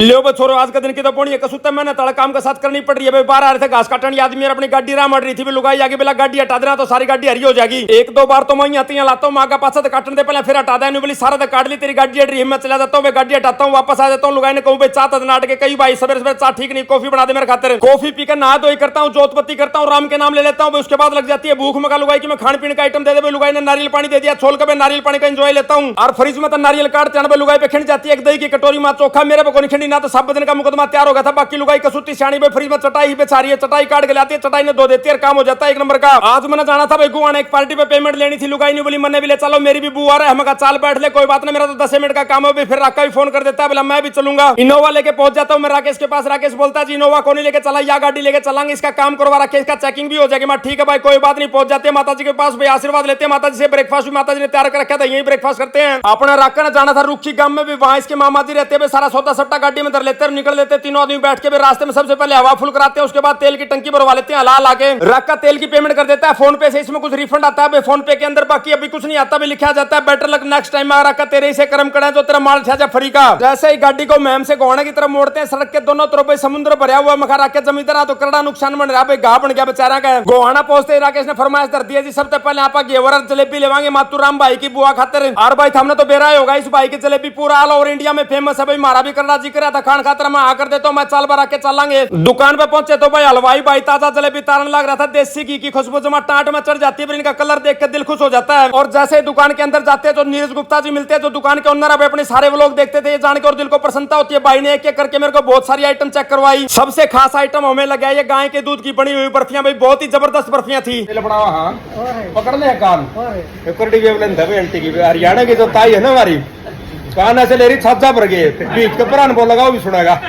लो बे छोरो, आज का दिन की तो पौनी है कसुत्ता मैंने तड़ा काम के साथ करनी पड़ रही है। भाई बाहर आ रहे थे घास काटने, आदमी अपनी गाड़ी राह मर रही थी, लुगाई आगे बेला गाड़ी हटा देना तो सारी गाड़ी हरी हो जाएगी। एक दो बार तो मैं आती लाता हूँ मांगा पासा तो काटने दे पहले फिर हटा दें बोली सारा तो काट ली तेरी गाड़ी हट रही है। मैं चला जाता हूँ, गाड़ी हटाता हूँ, वापस आ जाता हूँ। लुगाई ने कहूँ चाह तो नाट के कई भाई सवेरे सवेरे चाह ठीक नहीं, कॉफी बना दे मेरे खातिर। कॉफी पीकर नहा धोई करता हूँ, जोतपत्ती करता हूँ, राम के नाम ले लेता हूँ। उसके बाद लग जाती है भूख। मगा लुगाई की मैं खाने पीने का आइटम दे दे। लुगाई ने नारियल पानी दे दिया, छोल कर नारियल पानी का एंजॉय लेता हूँ। और फ्रिज में तो नारियल काट त्यान लुगाई पे खिंड जाती है। एक दही की कटोरी में चोखा मेरे पे को खिंडी ना तो सब दिन का मुकदमा तैयार हो गया था। बाकी लुगाई कसुती सियाणी पे फ्रिज में चटाई बेचा रही है, चटाई काट के लाती है, चटाई ने धो देती है, काम हो जाता है एक नंबर का। आज मैंने जाना था भाई गुआना, एक पार्टी पे पेमेंट लेनी थी। लुगाई नहीं बोली मैंने भी ले चलो, मेरी भी बुआ रहा है। हम चाल बैठ ले, कोई बात नहीं, मेरा तो 10 मिनट का काम है। फिर राका भी फोन कर देता है, बोला मैं भी चलूंगा। इनोवा लेके पहुंच जाता हूँ मैं राकेश के पास। राकेश बोलता जी इनोवा को नहीं लेके चला, या गाड़ी लेके चलांगे, इसका काम करवा रखे, इसका चेकिंग भी हो जाएगी। मैं ठीक है भाई कोई बात नहीं। पहुंच जाते हैं माता जी के पास, भाई आशीर्वाद लेते हैं माता जी से। ब्रेकफास्ट भी माता जी ने तैयार कर रखा था, यही ब्रेकफास्ट करते हैं। अपना राका ने जाना था रुखी गांव में भी, वहां इसके मामा जी रहते हैं। सारा सौदा सट्टा गाड़ी में धर लेते हैं, निकल लेते। तीनों आदमी बैठ के रास्ते में सबसे पहले हवा फुल कराते हैं, उसके बाद तेल की टंकी भरवा लेते हैं। हला के राका तेल की पेमेंट कर देता है फोन पे से। इसमें कुछ रिफंड आता है फोन पे के अंदर, बाकी अभी कुछ नहीं आता भी लिखा जाता है बेटर लक नेक्स्ट टाइम। राका तेरे से कर्म करे जो तेरा माल छा जा फ्री का। जैसे ही गाड़ी को मैम से गोहाना की तरफ मोड़ते हैं, सड़क के दोनों तरफ समुद्र भरा हुआ। मखा राकेश जमींदार आ तो करड़ा नुकसान बन रहा, भाई गा बन गया बेचारा का। गोहाना पहुंचते ही राकेश ने फरमाइश कर दिया जी सबसे पहले आप घेवर जलेबी लेवांगे मातूराम भाई की बुआ खातिर। और भाई हमने तो बेरा होगा इस भाई की जलेबी पूरा ऑल ओवर इंडिया में फेमस है। भाई मारा भी करना जी कर था खान खातर, मैं आकर देता हूँ, मैं चाल भरा के चलांगे। दुकान पे पहुंचे तो भाई हलवाई भाई ताजा जलेबी तारन लग रहा था। देसी घी की खुशबू जमा टाट में चढ़ जाती है, पर इनका कलर देख के दिल खुश हो जाता है। और जैसे ही दुकान के अंदर जाते हैं तो नीरज गुप्ता जी मिलते हैं, जो दुकान के ओनर है। अपने सारे व्लॉग देखते थे, ये जान के और दिल को प्रसन्नता होती है। भाई ने एक एक करके मेरे को बहुत सारी आइटम चेक करवाई। सबसे खास आइटम हमें लगा ये गाय के दूध की बनी हुई बर्फियां, भाई बहुत ही जबरदस्त बर्फियां थी। पकड़ ले कान हरियाणा की जो ताई है ना हमारी, कान ऐसे ले रही छाजा भर गए, बीच के पुरान बोल लगा वो भी सुनेगा।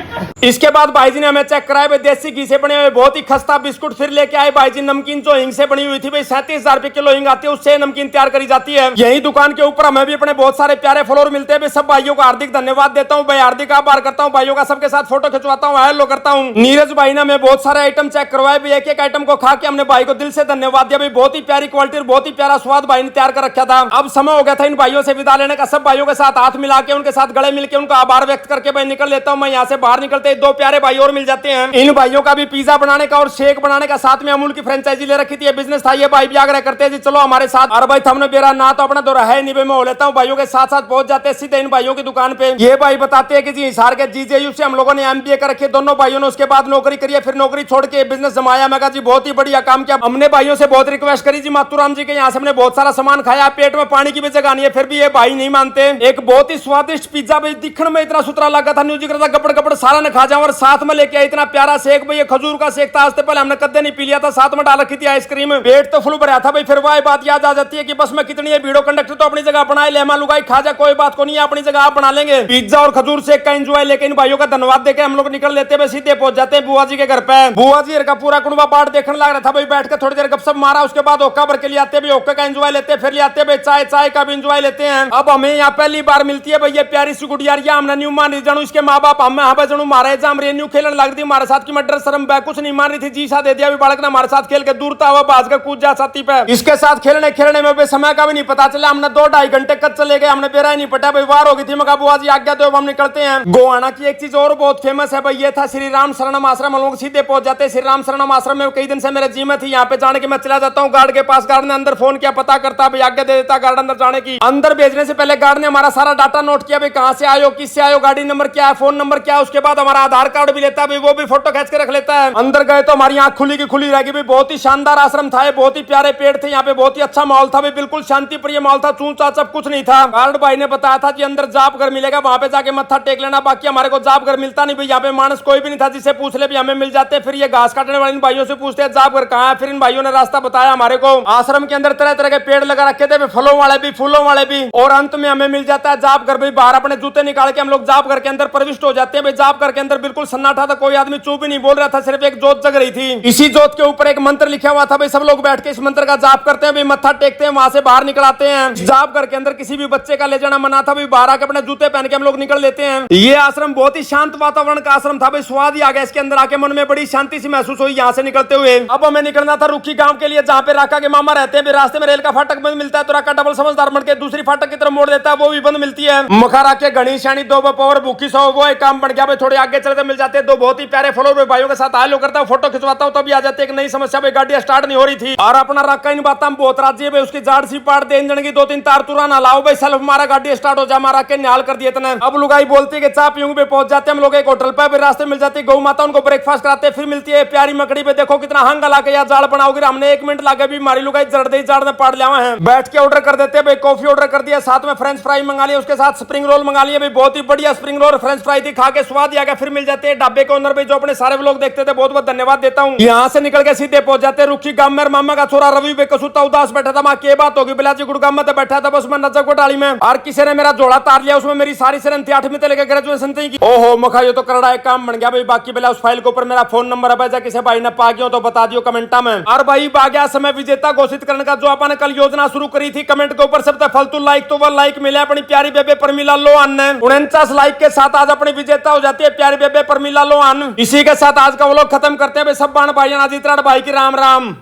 इसके बाद भाई जी ने हमें चेक कराया, देसी घी से बने हुए बहुत ही खस्ता बिस्कुट। फिर लेके आए भाई जी नमकीन जो हिंग से बनी हुई थी। भाई 37,000 रुपए किलो हिंग आती है, उससे नमकीन तैयार करी जाती है। यही दुकान के ऊपर हमें भी अपने बहुत सारे प्यारे फ्लोर मिलते हैं। सब भाइयों को हार्दिक धन्यवाद देता हूँ, भाई हार्दिक आभार करता हूँ भाइयों का। सबके साथ फोटो खिंचवाता हूँ, हेलो करता हूँ। नीरज भाई ने हमें बहुत सारे आइटम चेक करवाए, भी एक एक आइटम को खा के हमने भाई को दिल से धन्यवाद दिया। भाई बहुत ही प्यारी क्वालिटी और बहुत ही प्यारा स्वाद भाई ने तैयार कर रखा था। अब समय हो गया था इन भाइयों से विदा लेने का। सब भाइयों के साथ हाथ मिला के, उनके साथ गले मिलकर, उनका आभार व्यक्त करके भाई निकल लेता हूँ मैं यहाँ से। बाहर निकलते दो प्यारे भाई और मिल जाते हैं। इन भाइयों का भी पिज्जा बनाने का और शेक बनाने का, साथ में अमूल की फ्रेंचाइजी ले रखी थी, बिजनेस था। ये भाई भी आग्रह करते हैं जी चलो हमारे साथ। और भाई हमने बेरा ना तो अपना दो है नहीं, मैं हो लेता हूँ। भाइयों के साथ साथ पहुंच जाते हैं सीधे इन भाइयों की दुकान पे। ये भाई बताते हैं कि जी हिसार के जीजेयू से हम लोगों ने एमबीए कर रखे दोनों भाइयों ने। उसके बाद नौकरी करी है, फिर नौकरी छोड़ के बिजनेस जमाया। मैं कहा जी बहुत ही बढ़िया काम किया। हमने भाइयों से बहुत रिक्वेस्ट करी जी मातूराम जी के यहाँ से, हमने बहुत सारा सामान खाया, पेट में पानी की भी जगह नहीं है, फिर भी ये भाई नहीं मानते। एक बहुत ही स्वादिष्ट पिज्जा भाई दिखने में इतना सुथरा लगा था, न्यूज करता गपड़ गपड़ सारा ने खा जाओ। और साथ में लेके आया इतना प्यारा शेक, भाई ये खजूर का शेक था, आज से पहले हमने कदे नहीं पी लिया था। साथ में डाल रखी थी आइसक्रीम, पेट तो फुल भरा था भाई। फिर वह बात याद आ जाती है कि बस में कितनी है भीड़ो, कंडक्टर तो अपनी जगह बनाए ले, लुगाई खा जा कोई बात को नहीं है, अपनी जगह आप बना लेंगे। पिज्जा और खजूर शेक का एंजॉय लेके इन भाइयों का धन्यवाद देके हम लोग निकल लेते हैं, सीधे पहुंच जाते हैं बुआ जी के घर पे। बुआ जी का पूरा कुनबा पाठ देखने लग रहा था भाई, बैठ के थोड़ी देर गपशप मारा। उसके बाद ओक्का भर के लिए आते हैं, ओक्का का एंजॉय लेते हैं। फिर ले आते हैं चाय, चाय का भी एंजॉय लेते हैं। अब हमें यहाँ पहली बार मिलती है भाई ये प्यारी सी गुड़िया। हमने न्यू मान रही जानू, इसके माँ बाप हमें हाँ जनू मारे जाम रे न्यू खेलन लग दी हमारे साथ की। मैं डर शर्म कुछ नहीं मान रही थी, जी सा दे दिया। बालक ने हमारे साथ खेल के दूर था हुआ बाज कर कूद जा छाती पे। इसके साथ खेलने में समय का भी नहीं पता चला। हमने 2-2.5 घंटे कद चले गए, हमने बेरा ही नहीं पटा भाई। वार हो गई थी। मगा बुआ जी आज्ञा दो हम निकलते हैं। गोहाना की एक चीज और बहुत फेमस है भाई, ये था श्री राम शरणम आश्रम। हम लोग सीधे पहुंच जाते हैं श्री राम शरणम आश्रम में। कई दिन से मेरे जी में थी यहाँ पे जाने की, मैं चला जाता हूँ गार्ड के पास। गार्ड ने अंदर फोन किया, पता करता भाई, आज्ञा दे देता गार्ड अंदर जाने की। अंदर भेजने से पहले गार्ड ने हमारा सारा डाटा नोट किया, भाई कहाँ से आयो, किससे आयो, गाड़ी नंबर क्या है, फोन नंबर क्या है। उसके बाद हमारा आधार कार्ड भी लेता है भाई, वो भी फोटो खींच के रख लेता है। अंदर गए तो हमारी आंख खुली की खुली रहेगी भाई। बहुत ही शानदार आश्रम था, बहुत ही प्यारे पेड़ थे यहाँ पे, बहुत ही अच्छा माहौल था भाई, बिल्कुल शांति प्रिय माहौल था। चूं चाचप कुछ नहीं था। गार्ड भाई ने बताया था कि अंदर जाप घर मिलेगा, वहां पे जाके मत्था टेक लेना। बाकी हमारे को जाप घर मिलता नहीं भाई, यहाँ पे मानस कोई भी नहीं था, जिससे पूछ ले भी हमें मिल जाते। फिर ये घास काटने वाले इन भाइयों से पूछते हैं जाप घर कहाँ है। फिर इन भाइयों ने रास्ता बताया हमारे को। आश्रम के अंदर तरह तरह के पेड़ लगा रखे थे, फलों वाले भी फूलों वाले भी। और अंत में हमें मिल जाता है जाप घर भाई। बाहर अपने जूते निकाल के हम लोग जाप घर के अंदर प्रविष्ट हो जाते हैं भाई। जाप घर के अंदर बिल्कुल सन्नाटा था, कोई आदमी चुप भी नहीं बोल रहा था, सिर्फ एक जोत जग रही थी। इसी जोत के ऊपर एक मंत्र लिखा हुआ था भाई। सब लोग बैठ के इस मंत्र का जाप करते हैं भाई, मत्था टेकते हैं, वहां से बाहर निकल आते हैं। जाप घर के अंदर किसी भी बच्चे का ले जाना मना था भाई। बाहर आके अपने जूते पहन के हम लोग निकल लेते हैं। ये आश्रम बहुत ही शांत वातावरण का आश्रम था भाई, स्वाद ही आ गया इसके अंदर आके। मन में बड़ी शांति सी महसूस हुई यहाँ से निकलते हुए। अब हमें निकलना था रुखी गांव के लिए, जहाँ पे राका के मामा रहते हैं। रास्ते में रेल का फाटक बंद मिलता है, तो राका डबल समझदार बन के दूसरी फाटक की तरफ मोड़ देता है, वो भी बंद मिलती है। मखारा के घनी श्याणी 2 बपोर भूखी 100 वो एक काम बन गया भाई। थोड़ी थोड़े आगे चलते मिल जाते हैं दो बहुत ही प्यारे फॉलोअर भाइयों के साथ हेलो करता हूँ, फोटो खिंचवाता हूँ, तभी आ जाते एक नई समस्या भाई, गाड़ी स्टार्ट नहीं हो रही थी और अपना रखा इन बात बहुत राजी है भाई, उसकी जाड़ सी पाट दे, इंजन की 2-3 तार तुराना लाओ भाई, सेल्फ हमारा गाड़ी स्टार्ट हो जा, हमारा के निहाल कर दिए इतना। अब लुगाई बोलती है कि चाय पीऊंगे पे पहुंच जाते हैं हम लोग एक होटल पे, रास्ते मिल जाती है गौ माता, उनको ब्रेकफास्ट कराते हैं, फिर मिलती है प्यारी मकड़ी पे, देखो कितना हंगा ला के यार जाड़ बनाओगे, हमने 1 मिनट लागे भी हमारी लुगाई जड़ दे जाड़ में पाड़ लिया है। बैठ के ऑर्डर कर देते हैं भाई, कॉफी ऑर्डर कर दिया, साथ में फ्रेंच फ्राई मंगा लिया, उसके साथ स्प्रिंग रोल मंगा लिया भाई, बहुत ही बढ़िया स्प्रिंग रोल फ्रेंच फ्राई थी, खा के स्वाद आ गया। फिर मिल जाते हैं ढाबे के ओनर भाई जो अपने सारे लोग देखते थे, बहुत बहुत धन्यवाद देता हूँ। यहाँ से निकल के सीधे पहुंच जाते रुखी गांव में, मामा का छोरा रवि भाई कसूता उदास बैठा था, माँ के बात होगी बिलाजी गुड़गांव में बैठा था बस मैं नजर को डाली में, और किसी ने मेरा जोड़ा तार लिया, उसमें मेरी सारी सरन थी 8वीं से लेकर ग्रेजुएशन तक की। ओहो मखा ये तो करड़ा एक काम बन गया भाई, बाकी बिला उस फाइल के ऊपर मेरा फोन नंबर है, किसी भाई ने पा गया तो बता दियो कमेंटा में। और भाई आ गया समय विजेता घोषित करने का, जो अपन कल योजना शुरू करी थी, कमेंट के ऊपर सबसे फालतू लाइक तो वह लाइक मिले अपनी प्यारी बेबे परमिला लोहान ने, 49 लाइक के साथ आज अपनी विजेता हो जाती है प्यारी बेबे परमिला लोहान। इसी के साथ आज का व्लॉग खत्म करते हैं भाई, सब बाण भाई अजीत भाई की राम राम।